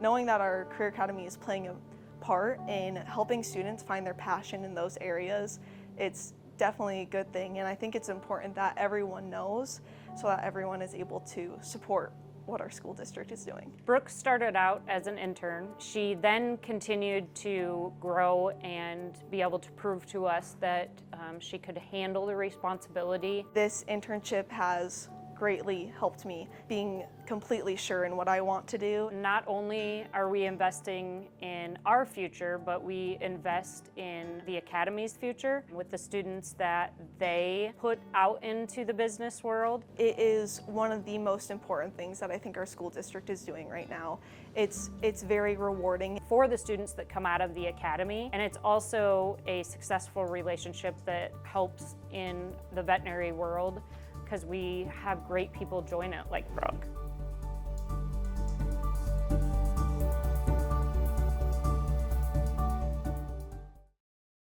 Knowing that our Career Academy is playing a part in helping students find their passion in those areas, it's definitely a good thing, and I think it's important that everyone knows so that everyone is able to support what our school district is doing. Brooke started out as an intern. She then continued to grow and be able to prove to us that she could handle the responsibility. This internship has greatly helped me being completely sure in what I want to do. Not only are we investing in our future, but we invest in the Academy's future with the students that they put out into the business world. It is one of the most important things that I think our school district is doing right now. It's very rewarding for the students that come out of the Academy, and it's also a successful relationship that helps in the veterinary world because we have great people join it like Brooke.